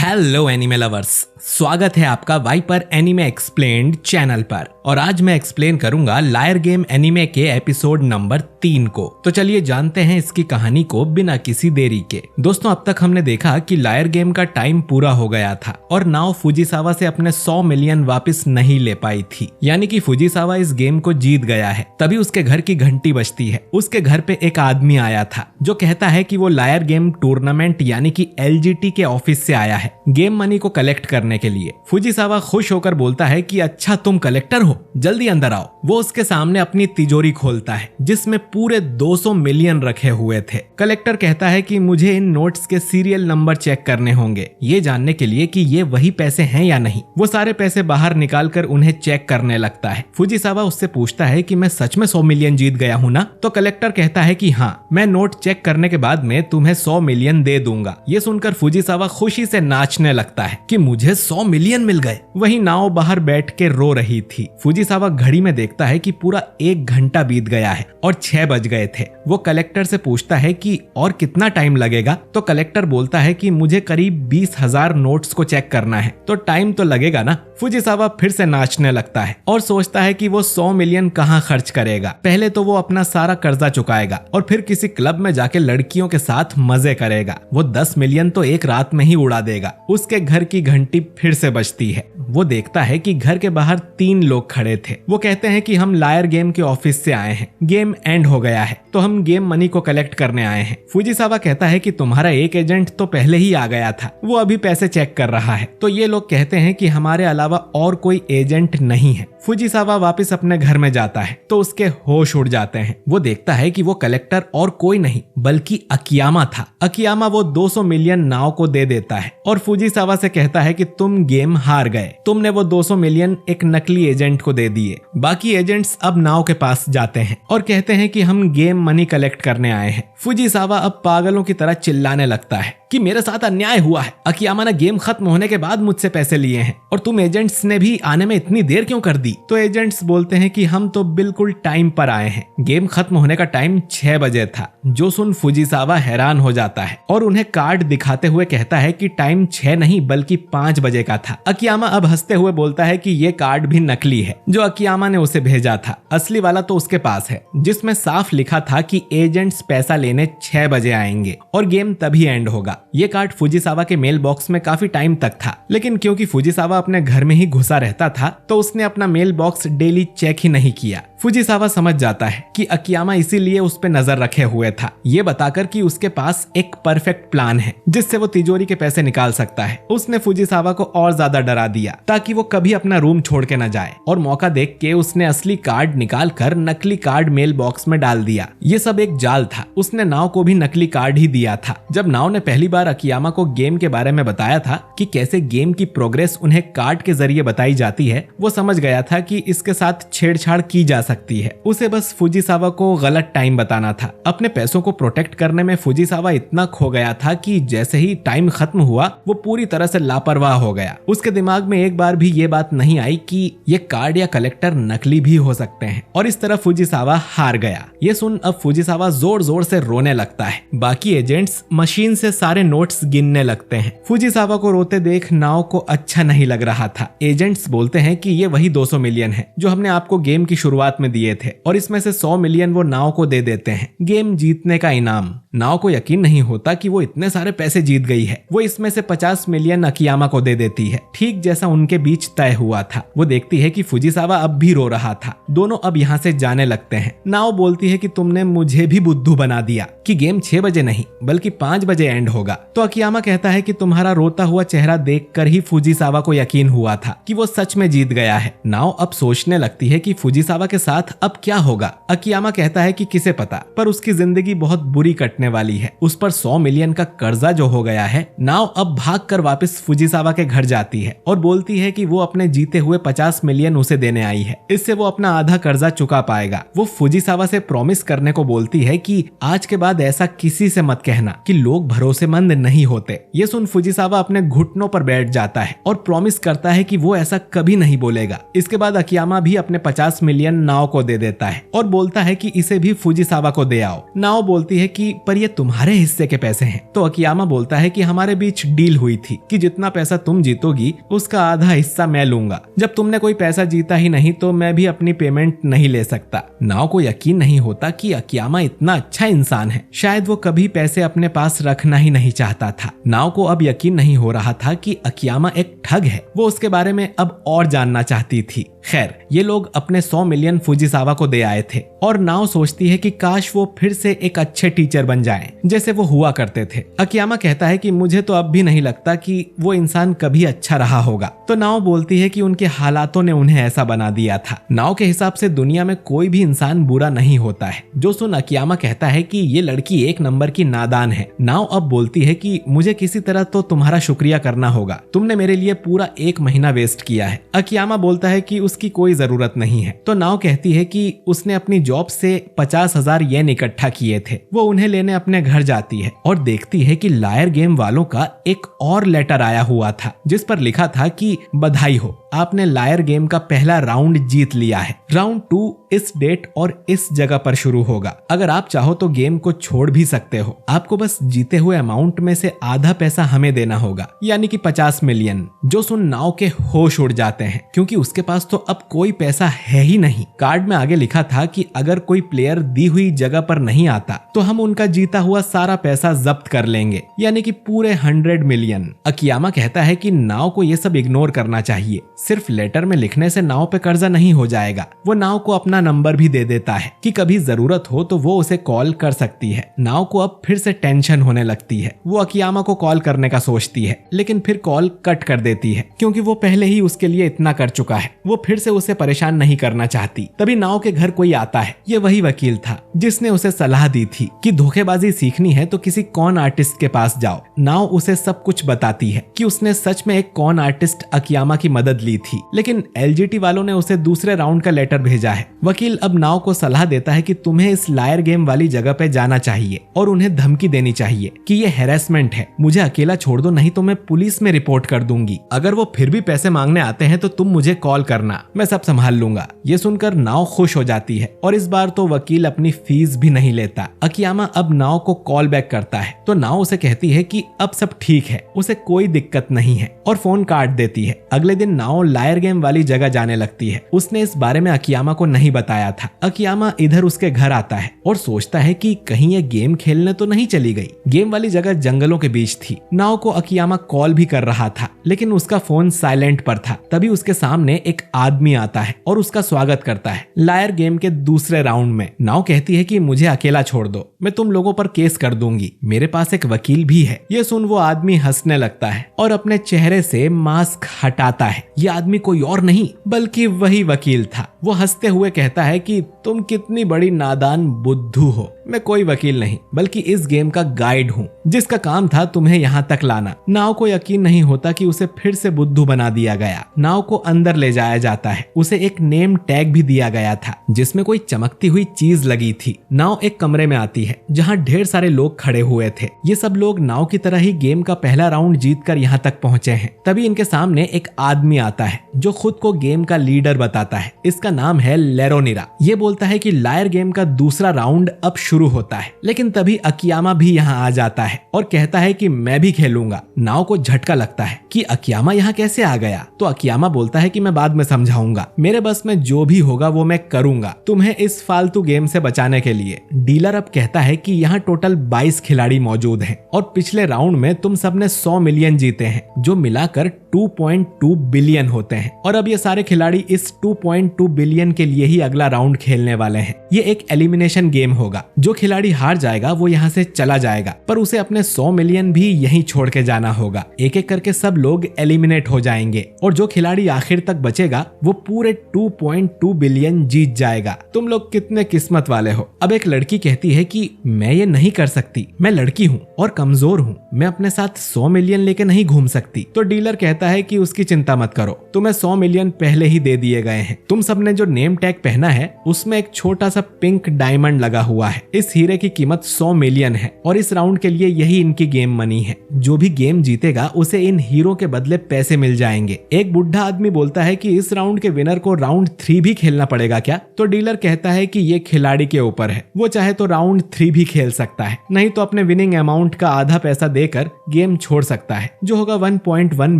Hello anime lovers, स्वागत है आपका वाइपर एनिमे एक्सप्लेन्ड चैनल पर। और आज मैं एक्सप्लेन करूंगा लायर गेम एनिमे के एपिसोड नंबर 3 को। तो चलिए जानते हैं इसकी कहानी को बिना किसी देरी के। दोस्तों, अब तक हमने देखा कि लायर गेम का टाइम पूरा हो गया था और नाओ फुजिसावा से अपने 100 मिलियन वापस नहीं ले पाई थी, यानी कि फुजिसावा इस गेम को जीत गया है। तभी उसके घर की घंटी बजती है। उसके घर पे एक आदमी आया था जो कहता है कि वो लायर गेम टूर्नामेंट यानी कि LGT के ऑफिस से आया है गेम मनी को कलेक्ट करने के लिए। फुजिसावा खुश होकर बोलता है कि अच्छा तुम कलेक्टर हो, जल्दी अंदर आओ। वो उसके सामने अपनी तिजोरी खोलता है जिसमें पूरे 200 मिलियन रखे हुए थे। कलेक्टर कहता है कि मुझे इन नोट्स के सीरियल नंबर चेक करने होंगे, ये जानने के लिए कि ये वही पैसे हैं या नहीं। वो सारे पैसे बाहर निकालकर उन्हें चेक करने लगता है। फुजिसावा उससे पूछता है कि मैं सच में 100 मिलियन जीत गया हूँ ना? तो कलेक्टर कहता है कि हाँ, मैं नोट चेक करने के बाद में तुम्हें 100 मिलियन दे दूंगा। ये सुनकर फुजिसावा खुशी से नाचने लगता है कि मुझे 100 मिलियन मिल गए। वहीं नाओ बाहर बैठ के रो रही थी। फुजिसावा घड़ी में देखता है कि पूरा 1 घंटा बीत गया है और 6 बज गए थे। वो कलेक्टर से पूछता है कि और कितना टाइम लगेगा? तो कलेक्टर बोलता है कि मुझे करीब 20,000 नोट्स को चेक करना है, तो टाइम तो लगेगा ना। फुजिसावा फिर से नाचने लगता है और सोचता है कि वो 100 मिलियन कहाँ खर्च करेगा। पहले तो वो अपना सारा कर्जा चुकाएगा और फिर किसी क्लब में जाके लड़कियों के साथ मजे करेगा। वो 10 मिलियन तो एक रात में ही उड़ा देगा। उसके घर की घंटी फिर से बजती है। वो देखता है कि घर के बाहर 3 लोग खड़े थे। वो कहते हैं कि हम लायर गेम के ऑफिस से आए हैं, गेम एंड हो गया है तो हम गेम मनी को कलेक्ट करने आए हैं। फुजिसावा कहता है कि तुम्हारा एक एजेंट तो पहले ही आ गया था, वो अभी पैसे चेक कर रहा है। तो ये लोग कहते हैं कि हमारे अलावा और कोई एजेंट नहीं है। फुजिसावा वापस अपने घर में जाता है तो उसके होश उड़ जाते हैं। वो देखता है कि वो कलेक्टर और कोई नहीं बल्कि अकियामा था। अकियामा वो 200 मिलियन नाओ को दे देता है और फुजिसावा से कहता है कि तुम गेम हार गए, तुमने वो 200 मिलियन एक नकली एजेंट को दे दिए। बाकी एजेंट्स अब नाओ के पास जाते हैं और कहते हैं कि हम गेम मनी कलेक्ट करने आए हैं। फुजिसावा अब पागलों की तरह चिल्लाने लगता है कि मेरे साथ अन्याय हुआ है। अकियामा ने गेम खत्म होने के बाद मुझसे पैसे लिए हैं और तुम एजेंट्स ने भी आने में इतनी देर क्यों कर दी? तो एजेंट्स बोलते हैं कि हम तो बिल्कुल टाइम पर आए हैं, गेम खत्म होने का टाइम 6 बजे था। जो सुन फुजिसावा हैरान हो जाता है और उन्हें कार्ड दिखाते हुए कहता है कि टाइम 6 नहीं बल्कि 5 बजे का था। अकियामा अब हंसते हुए बोलता है कि ये कार्ड भी नकली है जो अकियामा ने उसे भेजा था, असली वाला तो उसके पास है जिसमें साफ लिखा था कि एजेंट्स पैसा लेने 6 बजे आएंगे और गेम तभी एंड होगा। ये कार्ड फुजिसावा के मेल बॉक्स में काफी टाइम तक था, लेकिन क्योंकि फुजिसावा अपने घर में ही घुसा रहता था तो उसने अपना मेल बॉक्स डेली चेक ही नहीं किया। फुजिसावा समझ जाता है कि अकियामा इसीलिए उस पे नजर रखे हुए था, ये बताकर कि उसके पास एक परफेक्ट प्लान है जिससे वो तिजोरी के पैसे निकाल सकता है। उसने फुजिसावा को और ज्यादा डरा दिया ताकि वो कभी अपना रूम छोड़ के न जाए और मौका देख के उसने असली कार्ड निकाल कर नकली कार्ड मेल बॉक्स में डाल दिया। ये सब एक जाल था। उसने नाव को भी नकली कार्ड ही दिया था। जब नाव ने पहली बार अकियामा को गेम के बारे में बताया था कि कैसे गेम की प्रोग्रेस उन्हें कार्ड के जरिए बताई जाती है, वो समझ गया था कि इसके साथ छेड़छाड़ की जा सकती है। उसे बस फुजिसावा को गलत टाइम बताना था। अपने पैसों को प्रोटेक्ट करने में फुजिसावा इतना खो गया था कि जैसे ही टाइम खत्म हुआ वो पूरी तरह से लापरवाह हो गया। उसके दिमाग में एक बार भी ये बात नहीं आई कि ये कार्ड या कलेक्टर नकली भी हो सकते हैं और इस तरह फुजिसावा हार गया। ये सुन अब फुजिसावा जोर जोर से रोने लगता है। बाकी एजेंट्स मशीन से सारे नोट्स गिनने लगते हैं। फुजिसावा को रोते देख नाओ को अच्छा नहीं लग रहा था। एजेंट्स बोलते हैं कि ये वही 200 मिलियन है जो हमने आपको गेम की शुरुआत में दिए थे और इसमें से 100 मिलियन वो नाओ को दे देते हैं, गेम जीतने का इनाम। नाओ को यकीन नहीं होता कि वो इतने सारे पैसे जीत गई है। वो इसमें से 50 मिलियन अकियामा को दे देती है, ठीक जैसा उनके बीच तय हुआ था। वो देखती है कि फुजिसावा अब भी रो रहा था। दोनों अब यहाँ से जाने लगते हैं। नाओ बोलती है कि तुमने मुझे भी बुद्धू बना दिया कि गेम 6 बजे नहीं बल्कि 5 बजे एंड होगा। तो अकियामा कहता है कि तुम्हारा रोता हुआ चेहरा देखकर ही फुजिसावा को यकीन हुआ था कि वो सच में जीत गया है। नाओ अब सोचने लगती है कि फुजिसावा के साथ अब क्या होगा। अकियामा कहता है कि किसे पता, पर उसकी जिंदगी बहुत बुरी कटने वाली है। उस पर 100 मिलियन का कर्जा जो हो गया है। नाओ अब भागकर वापस फुजिसावा के घर जाती है और बोलती है कि वो अपने जीते हुए 50 मिलियन उसे देने आई है, इससे वो अपना आधा कर्जा चुका पाएगा। वो फुजिसावा से प्रॉमिस करने को बोलती है कि आज के बाद ऐसा किसी से मत कहना कि लोग भरोसेमंद नहीं होते। ये सुन फुजिसावा अपने घुटनों पर बैठ जाता है और प्रॉमिस करता है कि वो ऐसा कभी नहीं बोलेगा। इसके बाद अकियामा भी अपने 50 मिलियन नाओ को दे देता है और बोलता है कि इसे भी फुजिसावा को दे आओ। नाओ बोलती है कि पर ये तुम्हारे हिस्से के पैसे हैं। तो अकियामा बोलता है कि हमारे बीच डील हुई थी कि जितना पैसा तुम जीतोगी उसका आधा हिस्सा मैं लूंगा। जब तुमने कोई पैसा जीता ही नहीं तो मैं भी अपनी पेमेंट नहीं ले सकता। नाओ को यकीन नहीं होता कि अकियामा इतना अच्छा इंसान है। शायद वो कभी पैसे अपने पास रखना ही नहीं चाहता था। नाओ को अब यकीन नहीं हो रहा था कि अकियामा एक ठग है। वो उसके बारे में अब और जानना चाहती थी। खैर, ये लोग अपने 100 मिलियन फुजिसावा को दे आए थे और नाओ सोचती है कि काश वो फिर से एक अच्छे टीचर बन जाएं, जैसे वो हुआ करते थे। अकियामा कहता है कि मुझे तो अब भी नहीं लगता कि वो इंसान कभी अच्छा रहा होगा। तो नाओ बोलती है कि उनके हालातों ने उन्हें ऐसा बना दिया था। नाओ के हिसाब से दुनिया में कोई भी इंसान बुरा नहीं होता है। जो सुन अकियामा कहता है कि ये लड़की एक नंबर की नादान है। नाओ अब बोलती है कि मुझे किसी तरह तो तुम्हारा शुक्रिया करना होगा, तुमने मेरे लिए पूरा 1 महीना वेस्ट किया है। अकियामा बोलता है कि उसकी कोई जरूरत नहीं है। तो नाओ कहती है कि उसने अपनी जॉब से 50,000 येन इकट्ठा किए थे। वो उन्हें लेने अपने घर जाती है और देखती है कि लायर गेम वालों का एक और लेटर आया हुआ था जिस पर लिखा था कि बधाई हो, आपने लायर गेम का पहला राउंड जीत लिया है। राउंड 2 इस डेट और इस जगह पर शुरू होगा। अगर आप चाहो तो गेम को छोड़ भी सकते हो। आपको बस जीते हुए अमाउंट में से आधा पैसा हमें देना होगा, यानी कि 50 मिलियन। जो सुन नाओ के होश उड़ जाते हैं क्योंकि उसके पास तो अब कोई पैसा है ही नहीं। कार्ड में आगे लिखा था कि अगर कोई प्लेयर दी हुई जगह पर नहीं आता तो हम उनका जीता हुआ सारा पैसा जब्त कर लेंगे, यानी कि पूरे 100 मिलियन। अकियामा कहता है कि नाओ को ये सब इग्नोर करना चाहिए। सिर्फ लेटर में लिखने से नाओ पे कर्जा नहीं हो जाएगा। वो नाओ को अपना नंबर भी दे देता है कि कभी जरूरत हो तो वो उसे कॉल कर सकती है। नाओ को अब फिर से टेंशन होने लगती है। वो अकियामा को कॉल करने का सोचती है लेकिन फिर कॉल कट कर देती है क्योंकि वो पहले ही उसके लिए इतना कर चुका है। वो फिर से उसे परेशान नहीं करना चाहती। तभी नाओ के घर कोई आता है। ये वही वकील था जिसने उसे सलाह दी थी कि धोखेबाजी सीखनी है तो किसी कॉन आर्टिस्ट के पास जाओ। नाओ उसे सब कुछ बताती है कि उसने सच में एक कॉन आर्टिस्ट अकियामा की मदद ली थी, लेकिन एलजीटी वालों ने उसे दूसरे राउंड का लेटर भेजा है। वकील अब नाओ को सलाह देता है कि तुम्हें इस लायर गेम वाली जगह पे जाना चाहिए और उन्हें धमकी देनी चाहिए कि ये हैरेसमेंट है, मुझे अकेला छोड़ दो नहीं तो मैं पुलिस में रिपोर्ट कर दूंगी। अगर वो फिर भी पैसे मांगने आते हैं तो तुम मुझे कॉल करना, मैं सब संभाल लूंगा। ये सुनकर नाओ खुश हो जाती है और इस बार तो वकील अपनी फीस भी नहीं लेता। अकियामा अब नाओ को कॉल बैक करता है तो नाओ उसे कहती है कि अब सब ठीक है, उसे कोई दिक्कत नहीं है और फोन काट देती है। अगले दिन नाओ लायर गेम वाली जगह जाने लगती है। उसने इस बारे में अकियामा को नहीं बताया था। अकियामा इधर उसके घर आता है और सोचता है कि कहीं ये गेम खेलने तो नहीं चली गई। गेम वाली जगह जंगलों के बीच थी। नाओ को अकियामा कॉल भी कर रहा था लेकिन उसका फोन साइलेंट पर था। तभी उसके सामने एक आदमी आता है और उसका स्वागत करता है लायर गेम के दूसरे राउंड में। नाओ कहती है कि मुझे अकेला छोड़ दो, मैं तुम लोगों पर केस कर दूंगी, मेरे पास एक वकील भी है। ये सुन वो आदमी हंसने लगता है और अपने चेहरे से मास्क हटाता है। ये आदमी कोई और नहीं बल्कि वही वकील था। वो हंसते हुए कहता है कि तुम कितनी बड़ी नादान बुद्धू हो, मैं कोई वकील नहीं बल्कि इस गेम का गाइड हूँ जिसका काम था तुम्हें यहाँ तक लाना। नाओ को यकीन नहीं होता कि उसे फिर से बुद्धू बना दिया गया। नाओ को अंदर ले जाया जाता है। उसे एक नेम टैग भी दिया गया था जिसमें कोई चमकती हुई चीज लगी थी। नाओ एक कमरे में आती है जहाँ ढेर सारे लोग खड़े हुए थे। ये सब लोग नाओ की तरह ही गेम का पहला राउंड जीतकर यहाँ तक पहुंचे हैं। तभी इनके सामने एक आदमी आता है जो खुद को गेम का लीडर बताता है। इसका नाम है लेरोनिरा। ये बोलता है कि लायर गेम का दूसरा राउंड अब शुरू होता है, लेकिन तभी अकियामा भी यहाँ आ जाता है और कहता है कि मैं भी खेलूंगा। नाओ को झटका लगता है कि अकियामा यहाँ कैसे आ गया। तो अकियामा बोलता है कि मैं बाद में समझाऊंगा, मेरे बस में जो भी होगा वो मैं करूंगा तुम्हें इस फालतू गेम से बचाने के लिए। डीलर अब कहता है कि यहाँ टोटल 22 खिलाड़ी मौजूद हैं और पिछले राउंड में तुम सबने 100 मिलियन जीते हैं जो मिलाकर 2.2 बिलियन होते हैं और अब ये सारे खिलाड़ी इस 2.2 बिलियन के लिए ही अगला राउंड खेलने वाले हैं। ये एक एलिमिनेशन गेम होगा। जो खिलाड़ी हार जाएगा वो यहाँ से चला जाएगा पर उसे अपने 100 मिलियन भी यहीं छोड़ के जाना होगा। एक एक करके सब लोग एलिमिनेट हो जाएंगे और जो खिलाड़ी आखिर तक बचेगा वो पूरे 2.2 बिलियन जीत जाएगा। तुम लोग कितने किस्मत वाले हो। अब एक लड़की कहती है कि मैं ये नहीं कर सकती, मैं लड़की हूँ और कमजोर हूँ, मैं अपने साथ 100 मिलियन लेके नहीं घूम सकती। तो डीलर कहता कहता है कि उसकी चिंता मत करो, तुम्हें 100 मिलियन पहले ही दे दिए गए हैं। तुम सबने जो नेम टैग पहना है उसमें एक छोटा सा पिंक डायमंड लगा हुआ है। इस हीरे की कीमत 100 मिलियन है और इस राउंड के लिए यही इनकी गेम मनी है। जो भी गेम जीतेगा उसे इन हीरो के बदले पैसे मिल जाएंगे। एक बुढ़ा आदमी बोलता है कि इस राउंड के विनर को राउंड 3 भी खेलना पड़ेगा क्या? तो डीलर कहता है कि ये खिलाड़ी के ऊपर है, वो चाहे तो राउंड 3 भी खेल सकता है, नहीं तो अपने विनिंग अमाउंट का आधा पैसा देकर गेम छोड़ सकता है, जो होगा 1.1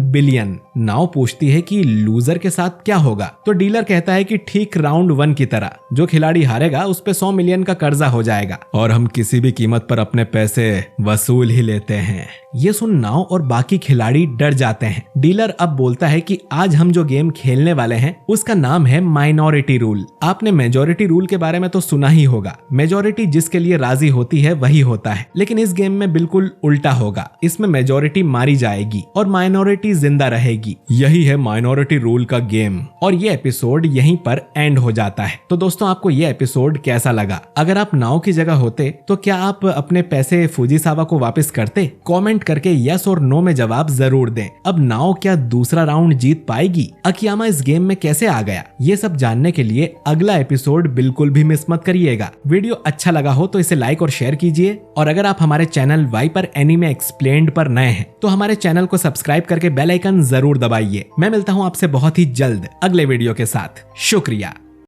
बिलियन। नाव पूछती है कि लूजर के साथ क्या होगा? तो डीलर कहता है कि ठीक राउंड 1 की तरह जो खिलाड़ी हारेगा उस पे 100 मिलियन का कर्जा हो जाएगा और हम किसी भी कीमत पर अपने पैसे वसूल ही लेते हैं। ये सुन नाव और बाकी खिलाड़ी डर जाते हैं। डीलर अब बोलता है कि आज हम जो गेम खेलने वाले हैं उसका नाम है माइनॉरिटी रूल। आपने मेजॉरिटी रूल के बारे में तो सुना ही होगा, मेजॉरिटी जिसके लिए राजी होती है वही होता है, लेकिन इस गेम में बिल्कुल उल्टा होगा। इसमें मेजॉरिटी मारी जाएगी और माइनॉरिटी जिंदा रहेगी। यही है माइनॉरिटी रूल का गेम और ये एपिसोड यहीं पर एंड हो जाता है। तो दोस्तों, आपको ये एपिसोड कैसा लगा? अगर आप नाव की जगह होते तो क्या आप अपने पैसे फुजीसावा को वापस करते? कमेंट करके यस और नो में जवाब जरूर दें। अब नाव क्या दूसरा राउंड जीत पाएगी? अकियामा इस गेम में कैसे आ गया? ये सब जानने के लिए अगला एपिसोड बिल्कुल भी मिस मत करिएगा। वीडियो अच्छा लगा हो तो इसे लाइक और शेयर कीजिए और अगर आप हमारे चैनल वाइपर एनीमे एक्सप्लेन्ड पर नए हैं तो हमारे चैनल को सब्सक्राइब करके बेल आइकन जरूर दबाइए। मैं मिलता हूँ आपसे बहुत ही जल्द अगले वीडियो के साथ। शुक्रिया।